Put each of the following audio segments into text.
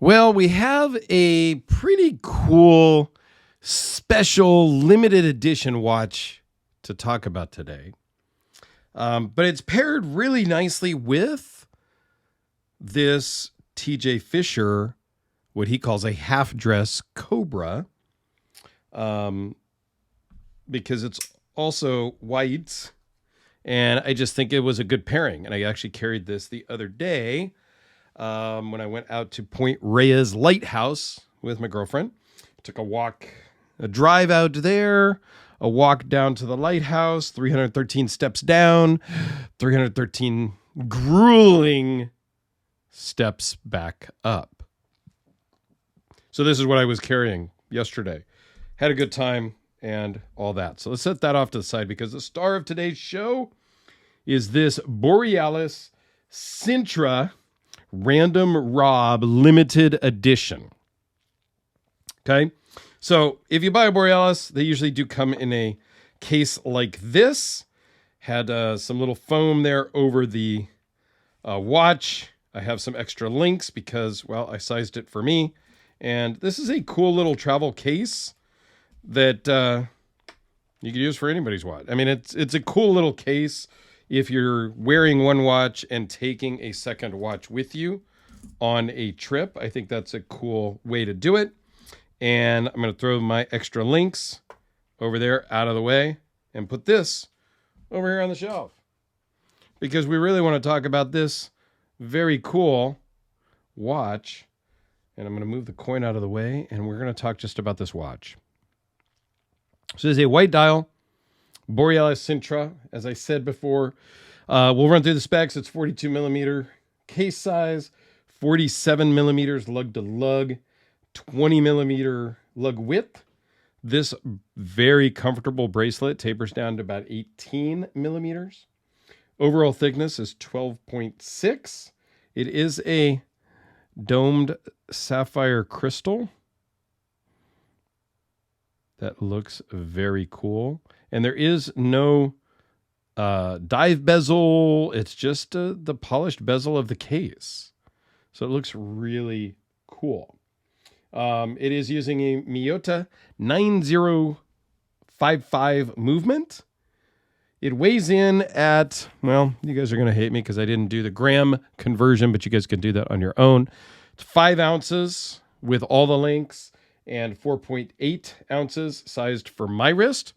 Well, we have a pretty cool, special, limited edition watch to talk about today. But it's paired really nicely with this TJ Fisher, what he calls a half-dress Cobra, because it's also white. And I just think it was a good pairing. And I actually carried this the other day when I went out to Point Reyes Lighthouse with my girlfriend. Took a drive out there, a walk down to the lighthouse, 313 steps down, 313 grueling steps back up. So this is what I was carrying yesterday. Had a good time and all that. So let's set that off to the side because the star of today's show is this Borealis Sintra Randomrob limited edition. Okay. So if you buy a Borealis, they usually do come in a case like this. Had some little foam there over the watch. I have some extra links because, well, I sized it for me. And this is a cool little travel case that you could use for anybody's watch. I mean, it's a cool little case if you're wearing one watch and taking a second watch with you on a trip. I think that's a cool way to do it. And I'm going to throw my extra links over there out of the way and put this over here on the shelf because we really want to talk about this very cool watch. And I'm going to move the coin out of the way and we're going to talk just about this watch. So there's a white dial, Borealis Sintra. As I said before, we'll run through the specs. It's 42 millimeter case size, 47 millimeters lug to lug, 20 millimeter lug width. This very comfortable bracelet tapers down to about 18 millimeters. Overall thickness is 12.6. It is a domed sapphire crystal. That looks very cool. And there is no dive bezel. It's just the polished bezel of the case. So it looks really cool. It is using a Miyota 9055 movement. It weighs in at, well, you guys are going to hate me because I didn't do the gram conversion, but you guys can do that on your own. It's 5 ounces with all the links and 4.8 ounces sized for my wrist.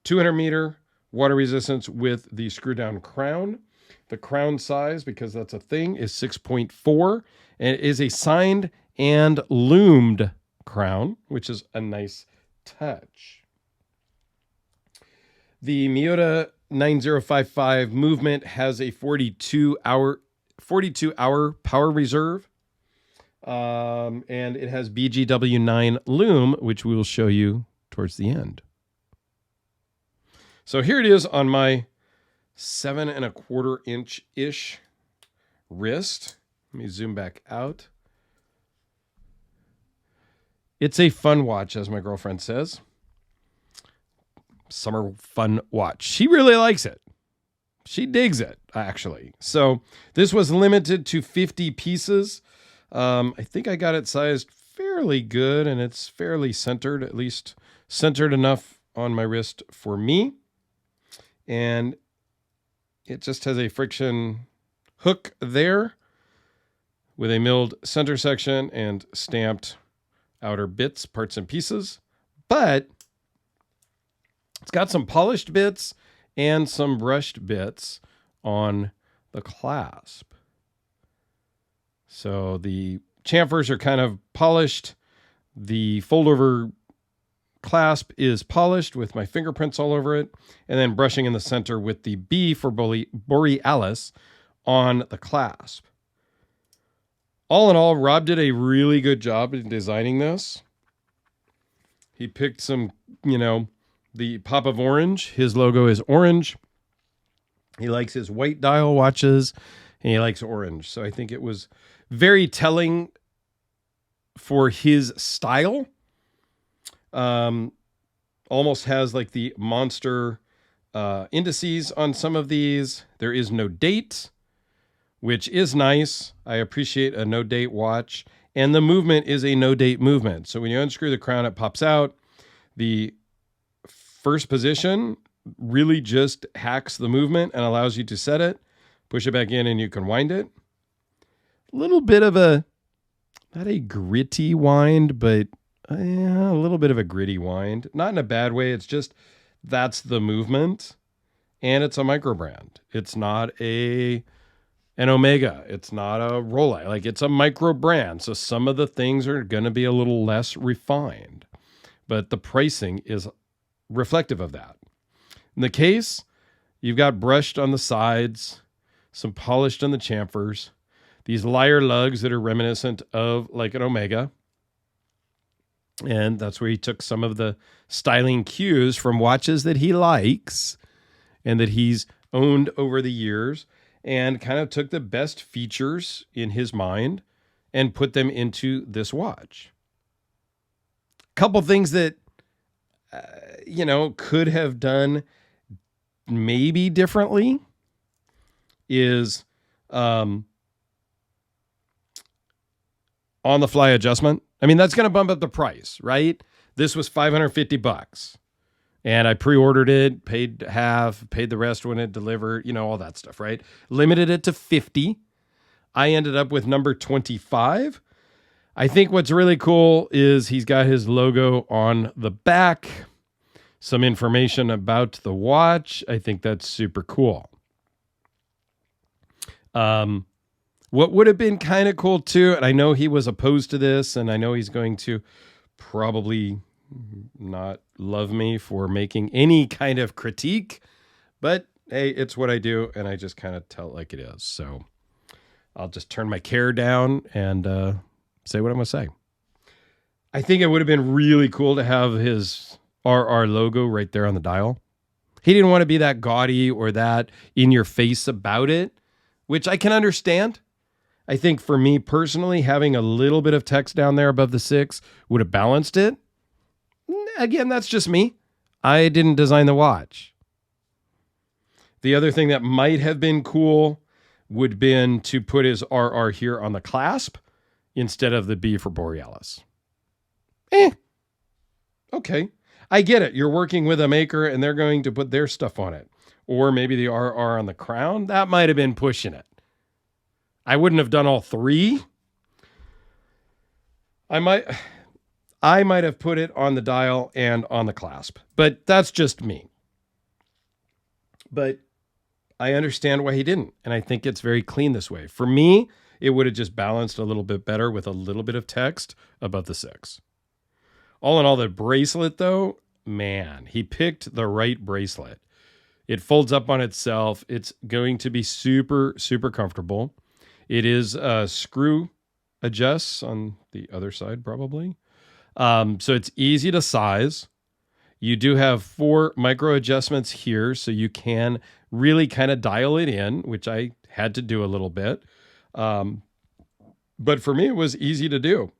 200 meter water resistance with the screw down crown. The crown size, because that's a thing, is 6.4 and it is a signed and lumed crown, which is a nice touch. The Miyota 9055 movement has a 42 hour power reserve. And it has BGW9 Lume, which we will show you towards the end. So here it is on my 7 1/4 inch-ish wrist. Let me zoom back out. It's a fun watch, as my girlfriend says. Summer fun watch. She really likes it. She digs it, actually. So this was limited to 50 pieces. I think I got it sized fairly good, and it's fairly centered, at least centered enough on my wrist for me. And it just has a friction hook there with a milled center section and stamped outer bits, parts and pieces. But it's got some polished bits and some brushed bits on the clasp. So the chamfers are kind of polished. The fold-over clasp is polished with my fingerprints all over it, and then brushing in the center with the B for Borealis on the clasp. All in all, Rob did a really good job in designing this. He picked some, the pop of orange. His logo is orange. He likes his white dial watches, and he likes orange. So I think it was very telling for his style. Almost has like the monster indices on some of these. There is no date, which is nice. I appreciate a no-date watch. And the movement is a no-date movement. So when you unscrew the crown, it pops out. The first position really just hacks the movement and allows you to set it, push it back in, and you can wind it. A little bit of a, not a gritty wind, but a little bit of a gritty wind. Not in a bad way. It's just, that's the movement. And it's a micro brand. It's not an Omega. It's not a Rolex. Like, it's a micro brand. So some of the things are going to be a little less refined. But the pricing is reflective of that. In the case, you've got brushed on the sides, some polished on the chamfers, these lyre lugs that are reminiscent of like an Omega. And that's where he took some of the styling cues from watches that he likes and that he's owned over the years, and kind of took the best features in his mind and put them into this watch. Couple things that, could have done maybe differently is on the fly adjustment. I mean, that's going to bump up the price, right? This was $550 and I pre-ordered it, paid half, paid the rest when it delivered, all that stuff, right? Limited it to 50. I ended up with number 25. I think what's really cool is he's got his logo on the back, some information about the watch. I think that's super cool. What would have been kind of cool too, and I know he was opposed to this, and I know he's going to probably not love me for making any kind of critique, but hey, it's what I do, and I just kind of tell it like it is. So I'll just turn my care down and say what I'm going to say. I think it would have been really cool to have his RR logo right there on the dial. He didn't want to be that gaudy or that in your face about it, which I can understand. I think for me personally, having a little bit of text down there above the 6 would have balanced it. Again, that's just me. I didn't design the watch. The other thing that might have been cool would have been to put his RR here on the clasp instead of the B for Borealis. Okay. I get it. You're working with a maker and they're going to put their stuff on it. Or maybe the RR on the crown. That might have been pushing it. I wouldn't have done all three. I might have put it on the dial and on the clasp, but that's just me. But I understand why he didn't, and I think it's very clean this way. For me, it would have just balanced a little bit better with a little bit of text above the 6. All in all, the bracelet, though, man, he picked the right bracelet. It folds up on itself. It's going to be super, super comfortable. It is screw adjusts on the other side, probably. So it's easy to size. You do have 4 micro adjustments here, so you can really kind of dial it in, which I had to do a little bit. But for me, it was easy to do.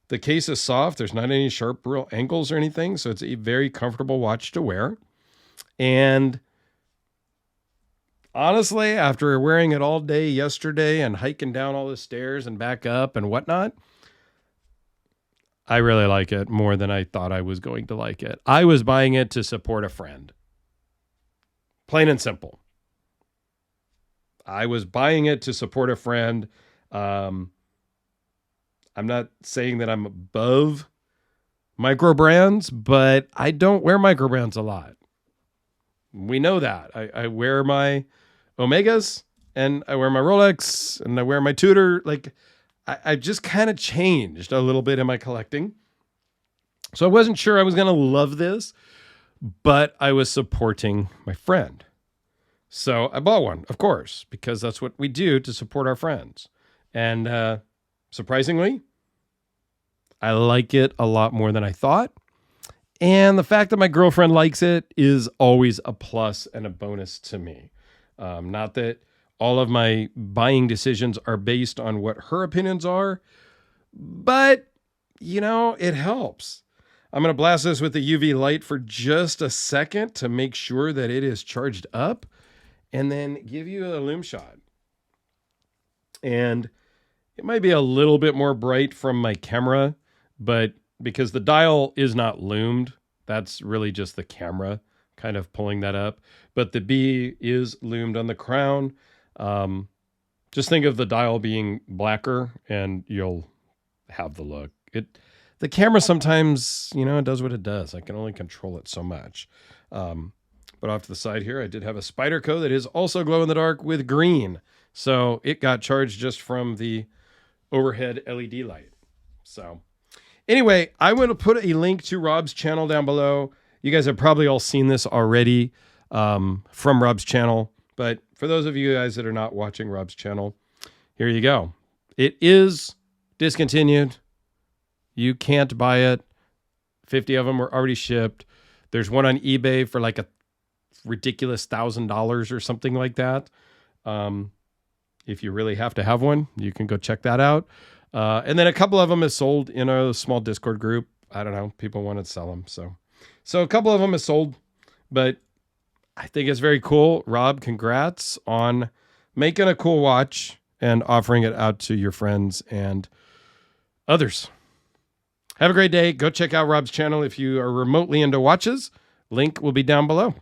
The case is soft. There's not any sharp real angles or anything, so it's a very comfortable watch to wear. And honestly, after wearing it all day yesterday and hiking down all the stairs and back up and whatnot, I really like it more than I thought I was going to like it. I was buying it to support a friend. Plain and simple. I was buying it to support a friend. I'm not saying that I'm above micro brands, but I don't wear micro brands a lot. We know that. I wear my Omegas and I wear my Rolex and I wear my Tudor. Like, I just kind of changed a little bit in my collecting. So I wasn't sure I was going to love this, but I was supporting my friend. So I bought one, of course, because that's what we do to support our friends. And surprisingly, I like it a lot more than I thought. And the fact that my girlfriend likes it is always a plus and a bonus to me. Not that all of my buying decisions are based on what her opinions are, but, it helps. I'm going to blast this with the UV light for just a second to make sure that it is charged up and then give you a Lume shot. And it might be a little bit more bright from my camera, but because the dial is not loomed, that's really just the camera kind of pulling that up. But the B is loomed on the crown. Just think of the dial being blacker and you'll have the look. The camera sometimes, it does what it does. I can only control it so much. But off to the side here, I did have a Spyderco that is also glow in the dark with green. So it got charged just from the overhead LED light. So anyway, I want to put a link to Rob's channel down below. You guys have probably all seen this already from Rob's channel. But for those of you guys that are not watching Rob's channel, here you go. It is discontinued. You can't buy it. 50 of them were already shipped. There's one on eBay for like a ridiculous $1,000 or something like that. If you really have to have one, you can go check that out. And then a couple of them is sold in a small Discord group. I don't know. People want to sell them. So a couple of them is sold, but I think it's very cool. Rob, congrats on making a cool watch and offering it out to your friends and others. Have a great day. Go check out Rob's channel if you are remotely into watches. Link will be down below.